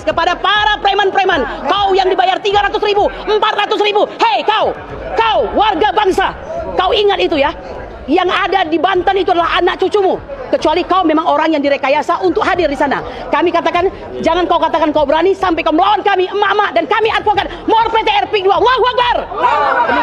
kepada para preman-preman. Kau yang dibayar 300.000, 400.000. Hei kau warga bangsa, kau ingat itu ya. Yang ada di Banten itu adalah anak cucumu. Kecuali kau memang orang yang direkayasa untuk hadir di sana. Kami katakan, jangan kau katakan kau berani sampai kau melawan kami, emak-emak, dan kami advokat More PTR PIK 2. Allahu Akbar.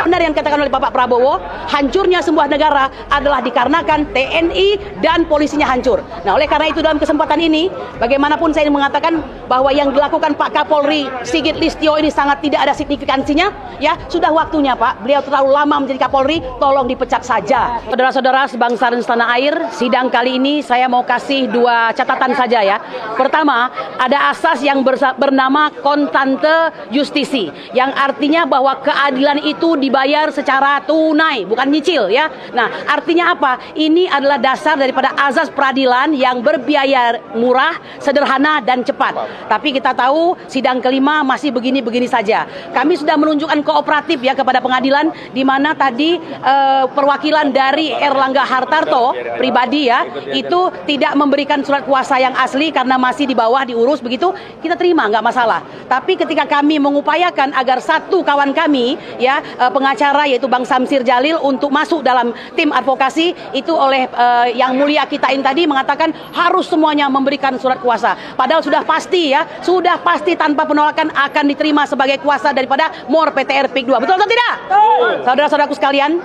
Benar yang katakan oleh Bapak Prabowo, hancurnya sebuah negara adalah dikarenakan TNI dan polisinya hancur. Nah, oleh karena itu dalam kesempatan ini, bagaimanapun saya ingin mengatakan bahwa yang dilakukan Pak Kapolri Sigit Listio ini sangat tidak ada signifikansinya. Ya, sudah waktunya Pak. Beliau terlalu lama menjadi Kapolri, tolong dipecat saja. Saudara-saudara sebangsa dan setanah air, sidang kali ini saya mau kasih dua catatan saja ya. Pertama, ada asas yang bernama kontante justisi, yang artinya bahwa keadilan itu dibayar secara tunai, bukan nyicil ya. Nah, artinya apa? Ini adalah dasar daripada azas peradilan yang berbiaya murah, sederhana, dan cepat. Tapi kita tahu sidang kelima masih begini-begini saja. Kami sudah menunjukkan kooperatif ya kepada pengadilan, di mana tadi perwakilan dari Erlangga Hartarto pribadi ya, itu tidak memberikan surat kuasa yang asli karena masih di bawah diurus begitu, kita terima nggak masalah. Tapi ketika kami mengupayakan agar satu kawan kami ya, pengacara yaitu Bang Samsir Jalil untuk masuk dalam tim advokasi, itu oleh yang mulia kita ini tadi mengatakan harus semuanya memberikan surat kuasa. Padahal sudah pasti ya, sudah pasti tanpa penolakan akan diterima sebagai kuasa daripada More PTR PIK 2. Betul atau tidak? Saudara-saudaraku sekalian,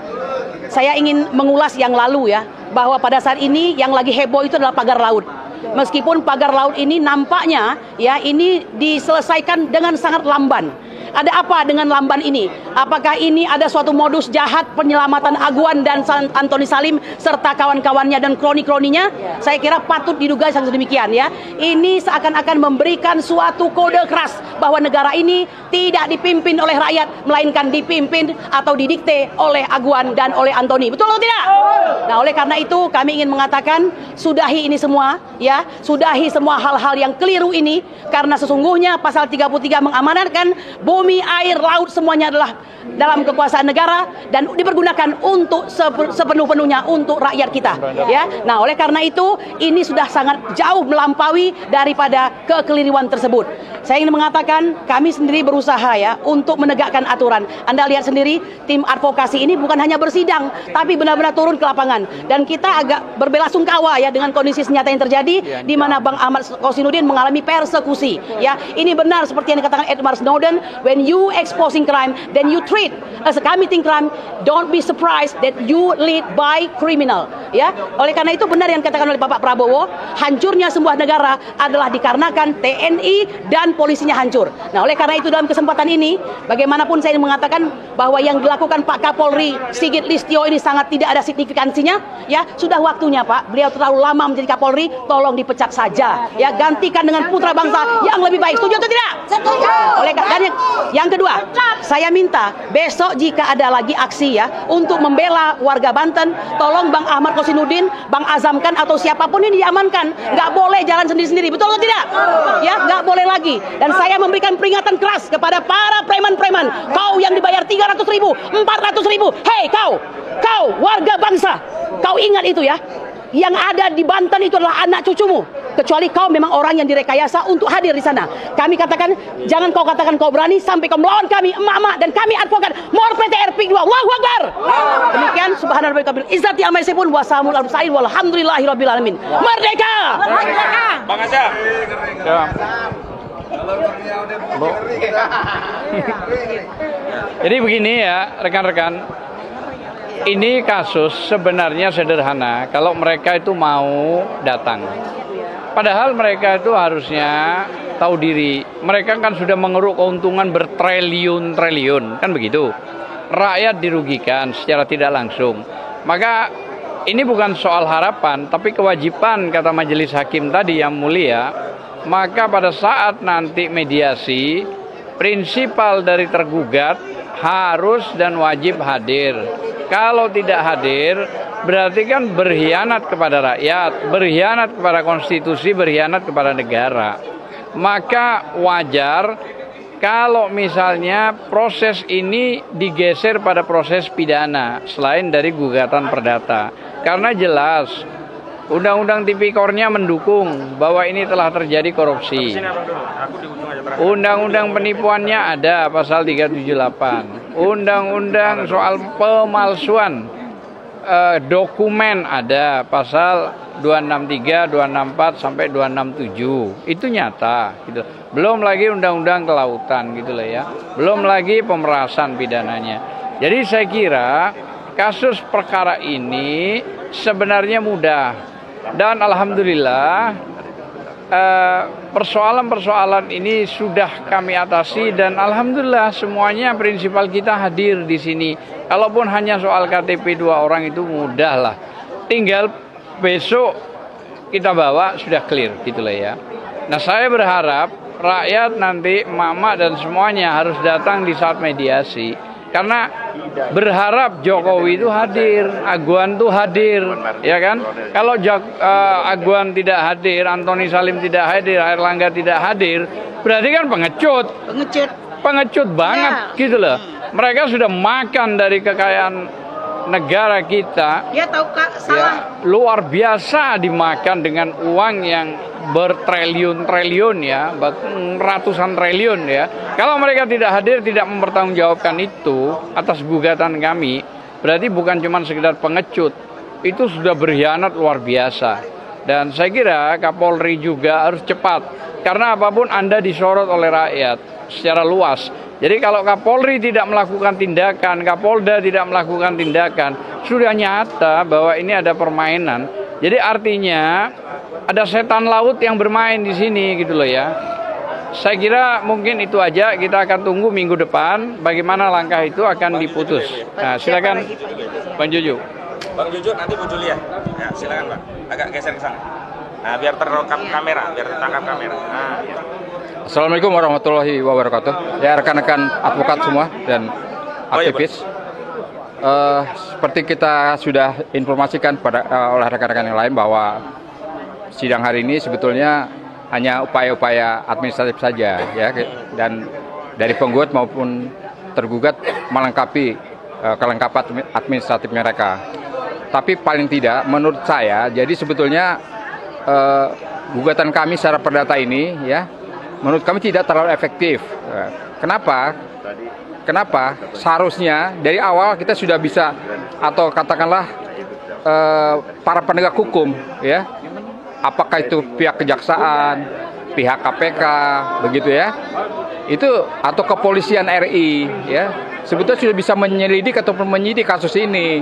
saya ingin mengulas yang lalu ya, bahwa pada saat ini yang lagi heboh itu adalah pagar laut. Meskipun pagar laut ini nampaknya ya ini diselesaikan dengan sangat lamban. Ada apa dengan lamban ini? Apakah ini ada suatu modus jahat penyelamatan Aguan dan Antoni Salim serta kawan-kawannya dan kroni-kroninya? Saya kira patut diduga sangat demikian ya. Ini seakan-akan memberikan suatu kode keras bahwa negara ini tidak dipimpin oleh rakyat, melainkan dipimpin atau didikte oleh Aguan dan oleh Antoni. Betul atau tidak? Nah, oleh karena itu kami ingin mengatakan sudahi ini semua ya, sudahi semua hal-hal yang keliru ini, karena sesungguhnya pasal 33 mengamanatkan bumi, air, laut semuanya adalah dalam kekuasaan negara dan dipergunakan untuk sepenuh-penuhnya untuk rakyat kita ya. Nah, oleh karena itu ini sudah sangat jauh melampaui daripada kekeliruan tersebut. Saya ingin mengatakan kami sendiri berusaha ya untuk menegakkan aturan. Anda lihat sendiri tim advokasi ini bukan hanya bersidang tapi benar-benar turun ke lapangan, dan kita agak berbelasungkawa ya dengan kondisi senyata yang terjadi di mana Bang Ahmad Kosinudin mengalami persekusi ya. Ini benar seperti yang dikatakan Edward Snowden, when you exposing crime then you treat as a committing crime, don't be surprised that you lead by criminal ya. Oleh karena itu benar yang dikatakan oleh Bapak Prabowo, hancurnya sebuah negara adalah dikarenakan TNI dan polisinya hancur. Nah, oleh karena itu dalam kesempatan ini bagaimanapun saya ingin mengatakan bahwa yang dilakukan Pak Kapolri Sigit Listio ini sangat tidak ada signifikansinya ya. Sudah waktunya Pak, beliau terlalu lama menjadi Kapolri, tolong dipecat saja ya, gantikan dengan putra bangsa yang lebih baik. Setuju atau tidak? Setuju. Oleh dan yang kedua, saya minta besok jika ada lagi aksi ya untuk membela warga Banten, tolong Bang Ahmad Kosinudin, Bang Azam Khan atau siapapun ini diamankan. Nggak boleh jalan sendiri-sendiri. Betul atau tidak? Ya, nggak boleh lagi. Dan saya memberikan peringatan keras kepada para preman-preman. Kau yang dibayar 300.000, 400.000. Hei kau warga bangsa, kau ingat itu ya. Yang ada di Banten itu adalah anak cucumu. Kecuali kau memang orang yang direkayasa untuk hadir di sana. Kami katakan, jangan kau katakan kau berani sampai kau melawan kami, emak-emak, dan kami advokat More PTR PIK 2. Allahu Akbar. Demikian subhanallah kabil izzati amma yasifun wa salamun alal mursalin walhamdulillahirabbil alamin. Merdeka! Merdeka! Bang Azam. Jadi begini ya rekan-rekan, ini kasus sebenarnya sederhana kalau mereka itu mau datang. Padahal mereka itu harusnya tahu diri. Mereka kan sudah mengeruk keuntungan bertriliun-triliun, kan begitu. Rakyat dirugikan secara tidak langsung. Maka ini bukan soal harapan, tapi kewajiban kata majelis hakim tadi yang mulia. Maka pada saat nanti mediasi, prinsipal dari tergugat harus dan wajib hadir. Kalau tidak hadir, berarti kan berkhianat kepada rakyat, berkhianat kepada konstitusi, berkhianat kepada negara. Maka wajar kalau misalnya proses ini digeser pada proses pidana selain dari gugatan perdata. Karena jelas Undang-undang Tipikornya mendukung bahwa ini telah terjadi korupsi. Undang-undang penipuannya ada pasal 378. Undang-undang soal pemalsuan dokumen ada pasal 263, 264 sampai 267. Itu nyata gitu. Belum lagi undang-undang kelautan gitu lah ya. Belum lagi pemerasan pidananya. Jadi saya kira kasus perkara ini sebenarnya mudah. Dan alhamdulillah persoalan-persoalan ini sudah kami atasi dan alhamdulillah semuanya prinsipal kita hadir di sini. Kalaupun hanya soal KTP 2 orang itu mudah lah. Tinggal besok kita bawa sudah clear gitulah ya. Nah, saya berharap rakyat nanti emak-emak dan semuanya harus datang di saat mediasi. Karena berharap Jokowi itu hadir, Aguan itu hadir, ya kan? Kalau Aguan tidak hadir, Antoni Salim tidak hadir, Airlangga tidak hadir, berarti kan pengecut banget gitu loh. Mereka sudah makan dari kekayaan negara kita. Ya tahu Kak, salah. Ya, luar biasa dimakan dengan uang yang bertriliun-triliun ya, ratusan triliun ya. Kalau mereka tidak hadir, tidak mempertanggungjawabkan itu atas gugatan kami, berarti bukan cuma sekedar pengecut, itu sudah berkhianat luar biasa. Dan saya kira Kapolri juga harus cepat, karena apapun Anda disorot oleh rakyat secara luas. Jadi kalau Kapolri tidak melakukan tindakan, Kapolda tidak melakukan tindakan, sudah nyata bahwa ini ada permainan. Jadi artinya ada setan laut yang bermain di sini gitu loh ya. Saya kira mungkin itu aja, kita akan tunggu minggu depan bagaimana langkah itu akan diputus. Nah, silakan Bang Juju. Bang Juju, nanti Bu Julia. Ya, silakan Bang. Agak geser ke sana. Nah, biar terrekam kamera, biar tertangkap kamera. Nah. Assalamualaikum warahmatullahi wabarakatuh. Ya, rekan-rekan advokat semua dan aktivis. Seperti kita sudah informasikan oleh rekan-rekan yang lain bahwa sidang hari ini sebetulnya hanya upaya-upaya administratif saja ya, dan dari penggugat maupun tergugat melengkapi kelengkapan administratif mereka. Tapi paling tidak menurut saya, jadi sebetulnya gugatan kami secara perdata ini ya, menurut kami tidak terlalu efektif. Kenapa? Seharusnya dari awal kita sudah bisa, atau katakanlah para penegak hukum ya, apakah itu pihak kejaksaan, pihak KPK, begitu ya, itu atau kepolisian RI ya, sebetulnya sudah bisa menyelidik ataupun menyidik kasus ini.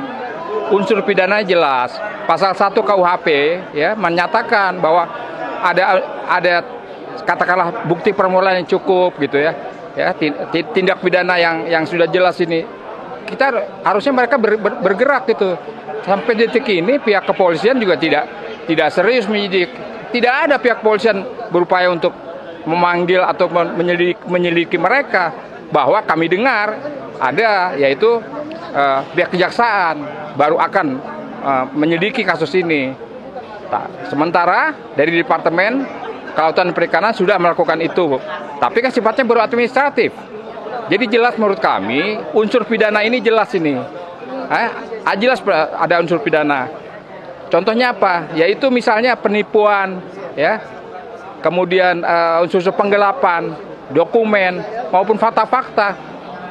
Unsur pidana jelas, pasal 1 KUHP ya menyatakan bahwa ada katakanlah bukti permulaan yang cukup gitu ya. Ya, tindak pidana yang sudah jelas ini, kita harusnya mereka bergerak gitu. Sampai detik ini pihak kepolisian juga tidak serius menyidik. Tidak ada pihak kepolisian berupaya untuk memanggil atau menyelidiki mereka. Bahwa kami dengar ada yaitu pihak kejaksaan baru akan menyelidiki kasus ini. Sementara dari Departemen Kelautan dan Perikanan sudah melakukan itu, tapi kan sifatnya baru administratif. Jadi jelas menurut kami unsur pidana ini jelas ini, jelas ada unsur pidana. Contohnya apa? Yaitu misalnya penipuan, ya, kemudian unsur penggelapan, dokumen maupun fakta-fakta.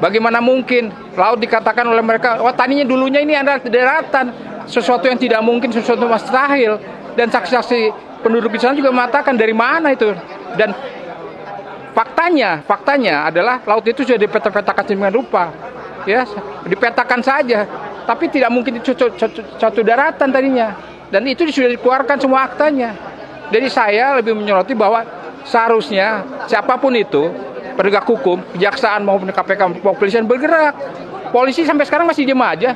Bagaimana mungkin laut dikatakan oleh mereka, wah taninya dulunya ini adalah daratan, sesuatu yang tidak mungkin, sesuatu mustahil, dan saksi-saksi penduduk di sana juga mengatakan dari mana itu. Dan faktanya adalah laut itu sudah dipeta-petakan sedemikian rupa, ya, dipetakan saja, tapi tidak mungkin itu suatu daratan tadinya, dan itu sudah dikeluarkan semua aktanya. Jadi saya lebih menyoroti bahwa seharusnya siapapun itu, penegak hukum, kejaksaan maupun KPK, kepolisian bergerak. Polisi sampai sekarang masih diam aja.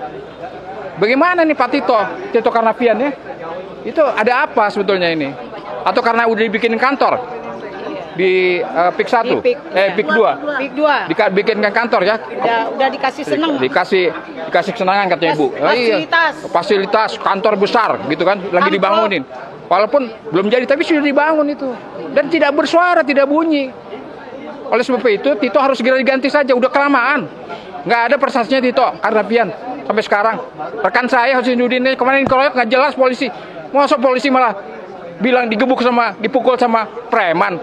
Bagaimana nih Pak Tito Karnavian ya? Itu ada apa sebetulnya ini? Atau karena udah dibikin kantor di PIK 1, PIK 2, dibikinkan kantor ya? Udah dikasih seneng. Dikasih kesenangan katanya Ibu. Fasilitas kantor besar gitu kan, lagi dibangunin. Walaupun belum jadi tapi sudah dibangun itu, dan tidak bersuara, tidak bunyi. Oleh sebab itu Tito harus segera diganti saja, udah kelamaan. Nggak ada prestasinya Tito Karnavian sampai sekarang. Rekan saya Husainuddin kemarin dikeroyok nggak jelas polisi. Masa polisi malah bilang dipukul sama preman.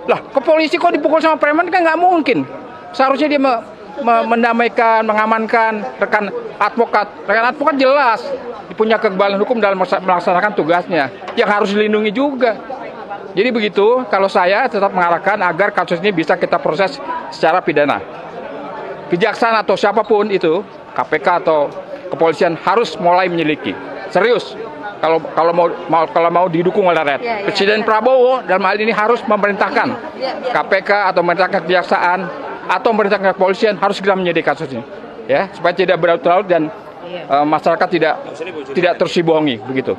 Lah, ke polisi kok dipukul sama preman kan nggak mungkin. Seharusnya dia mendamaikan, mengamankan rekan advokat. Rekan advokat jelas punya kekebalan hukum dalam melaksanakan tugasnya yang harus dilindungi juga. Jadi begitu, kalau saya tetap mengarahkan agar kasus ini bisa kita proses secara pidana. Kejaksaan atau siapapun itu, KPK atau kepolisian harus mulai menyelidiki. Serius. Kalau mau didukung oleh rakyat. Presiden Prabowo dalam hal ini harus memerintahkan KPK atau memerintahkan kejaksaan atau memerintahkan kepolisian harus segera menyelidiki kasus ini. Ya, supaya tidak berlarut-larut dan masyarakat tidak terus dibohongi begitu.